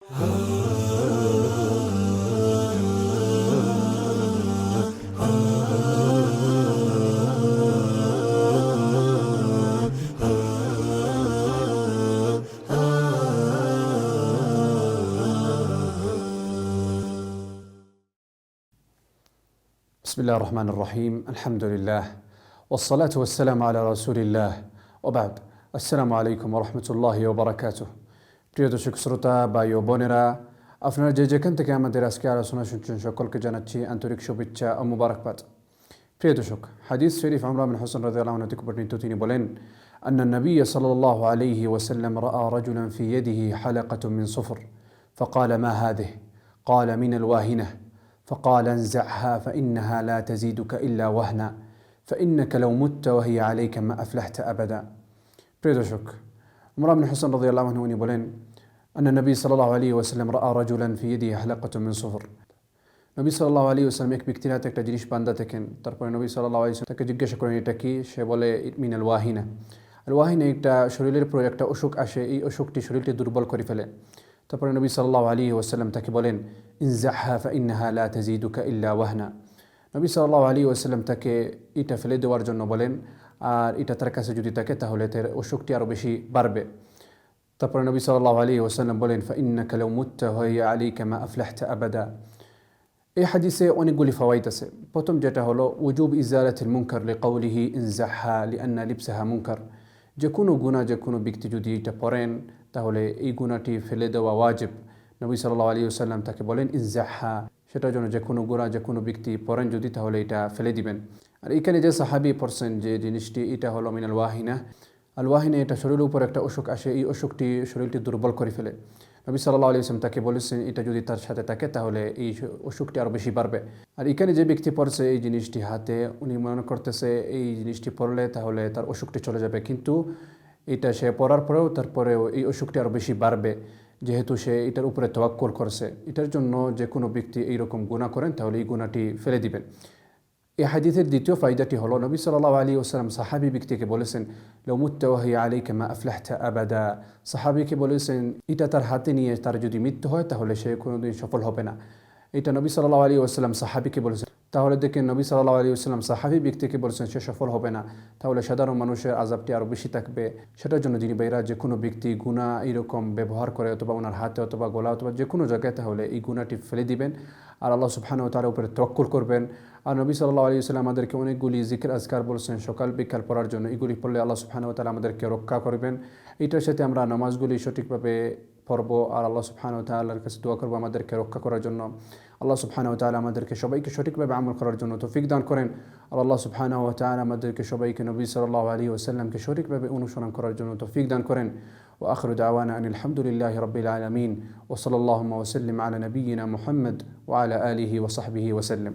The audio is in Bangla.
بسم الله الرحمن الرحيم. الحمد لله والصلاة والسلام على رسول الله وبعد. আসসালামু আলাইকুম ওয়া রাহমাতুল্লাহি ওয়া বারাকাতুহু। প্রিয় দর্শক শ্রোতা ভাই ও বোনেরা, আপনারা যে যেখান থেকে আমাদের আজকে আলোচনা শুনছেন সকলকে জানাচ্ছি আন্তরিক শুভেচ্ছা ও মুবারকবাদ। প্রিয় দর্শক, হাদিস শরীফ ইমরান বিন হুসাইন রাদিয়াল্লাহু আনহু থেকে বর্ণিত, তিনি বলেন, আন্না নবী সাল্লাল্লাহু আলাইহি ওয়াসাল্লাম রাআ রাজুলান ফি ইয়াদিহি হালাকাতুন মিন সুফর فقال ما هذه؟ قال من الواهنة. فقال انزعها فإنها لا تزيدك إلا وهنا فإنك لو مت وهي عليك ما أفلحت أبدا. প্রিয় দর্শক, ইমরান বিন হুসাইন রাদিয়াল্লাহু আনহু উনি বলেন, আন্না নবী সাল্লাল্লাহু আলাইহি ওয়াসাল্লাম রাআ রাজুলান ফি ইয়াদিহি হালাকাতুন মিন সুফর। নবী সাল্লাল্লাহু আলাইহি ওয়াসাল্লাম এক ব্যক্তির হাতে একটা জিনিস বাঁধা দেখেন। তারপরে নবী সাল্লাল্লাহু আলাইহি ওয়াসাল্লাম তাকে জিজ্ঞাসা করেন, এটা কি? সে বলে, মিনাল ওয়াহিনা। আর ওয়াহিনা একটা শরীরের পরে একটা অসুখ আসে, এই অসুখটি শরীরটি দুর্বল করে ফেলে। তারপরে নবী সাল্লাল্লাহু আলাইহি ওয়াসাল্লাম তাকে বলেন, ইনজাহা ফাইন্নাহা লা তাজিদুকা ইল্লা ওয়াহনা। নবী সাল্লাল্লাহু আলাইহি ওয়াসাল্লাম তাকে এটা ফেলে দেওয়ার জন্য বলেন, আর এটা তার কাছে যদি থাকে তাহলে তার অসুখটি আরও বেশি বাড়বে। তারপরে নবী সাল্লাল্লাহু আলাইহি ওয়াসাল্লাম বলেন, ফাইন্নাকা লাউ মুত্তা ওয়া আলাইকা মা আফলাহতা আবাদা। এই হাদিসে অনেকগুলি ফাওয়াইদ আছে। প্রথম যেটা হলো উজুব ইজালাতিল মুনকার লিকাউলিহি ইনজাহা লিআন্না লিবসাহা মুনকার। যে কোনো গুনাহ যে কোনো ব্যক্তি যদি এটা পড়েন তাহলে এই গুনাহটি ফেলে দেওয়া ওয়াজিব। নবী সাল্লাল্লাহু আলাইহি ওয়াসাল্লাম তাকে বলেন ইনজাহা, সেটার জন্য যে কোনো গুনাহ যে কোনো ব্যক্তি পড়েন যদি তাহলে এটা ফেলে দিবেন। আর এখানে যে সাহাবী পড়ছেন যে জিনিসটি, এটা হলো মিনাল ওয়াহিনা। আল ওয়াহিনা, এটা শরীরের উপর একটা অসুখ আসে, এই অসুখটি শরীরটি দুর্বল করে ফেলে। নবী সাল্লাল্লাহু আলাইহি ওয়াসাল্লাম তাকে বলেছেন এটা যদি তার সাথে থাকে তাহলে এই অসুখটি আরও বেশি বাড়বে। আর এখানে যে ব্যক্তি পড়ছে এই জিনিসটি হাতে, উনি মনে করতেছে এই জিনিসটি পড়লে তাহলে তার অসুখটি চলে যাবে, কিন্তু এটা সে পড়ার পরেও তারপরেও এই অসুখটি আরও বেশি বাড়বে, যেহেতু সে এটার উপরে তাওয়াক্কুল করছে। এটার জন্য যে কোনো ব্যক্তি এইরকম গুনাহ করেন তাহলে এই গুনাহটি ফেলে দিবেন। এই হাদিসের দ্বিতীয় ফায়দাটি হলো, নবী সাল্লাল্লাহু আলাইহি ওয়াসাল্লাম সাহাবী ব্যক্তিকে বলেছেন, লাউ মুত্তা ওয়া হিয়া আলাইকা মা আফলাহতা আবাদা। সাহাবীকে বলেছেন এটা তার হাতে নিয়ে তার যদি মৃত্যু হয় তাহলে সে কোনোদিন সফল হবে না। এটা নবী সাল্লাল্লাহু আলাইহি ওয়াসাল্লাম সাহাবীকে বলেছেন। তাহলে দেখেন, নবী সাল্লাল্লাহু আলাইহি ওয়াসাল্লাম সাহাবী ব্যক্তিকে বলেছেন সে সফল হবে না, তাহলে সাধারণ মানুষের আযাবটি আরও বেশি থাকবে। সেটার জন্য যিনি ভাইরা যে কোনো ব্যক্তি গুনাহ এরকম ব্যবহার করে অথবা ওনার হাতে অথবা গলা অথবা যে কোনো জায়গায়, তাহলে এই গুনাহটি ফেলে দিবেন আর আল্লাহ সুবহানাহু ওয়া তাআলার উপরে তাওয়াক্কুল করবেন। আর নবী সাল্লাল্লাহু আলাইহি ওয়াসাল্লাম আমাদেরকে অনেকগুলি জিকির আজকার বলেছেন সকাল বিকাল পড়ার জন্য। এগুলি পড়লে আল্লাহ সুবহানাহু ওয়া তাআলা আমাদেরকে রক্ষা করবেন। এটার সাথে আমরা নামাজগুলি সঠিকভাবে পড়ব আর আল্লাহ সুবহানাহু ওয়া তাআলার কাছে দোয়া করব আমাদেরকে রক্ষা করার জন্য। আল্লাহ সুবহানাহু ওয়া তাআলা আমাদেরকে সবাইকে সঠিকভাবে আমল করার জন্য তৌফিক দান করেন। আর আল্লাহ সুবহানাহু ওয়া তাআলা আমাদেরকে সবাইকে নবী সাল্লাল্লাহু আলাইহি ওয়াসাল্লামকে সঠিকভাবে অনুসরণ করার জন্য তৌফিক দান করেন। ওয়া আখিরু দাওয়ানা আনিল হামদুলিল্লাহি রাব্বিল আলামিন ওয়া সাল্লাল্লাহু ওয়া সাল্লিম আলা নাবিয়িনা মুহাম্মদ ওয়া আলা আলিহি ওয়া সাহবিহি ওয়া সাল্লাম।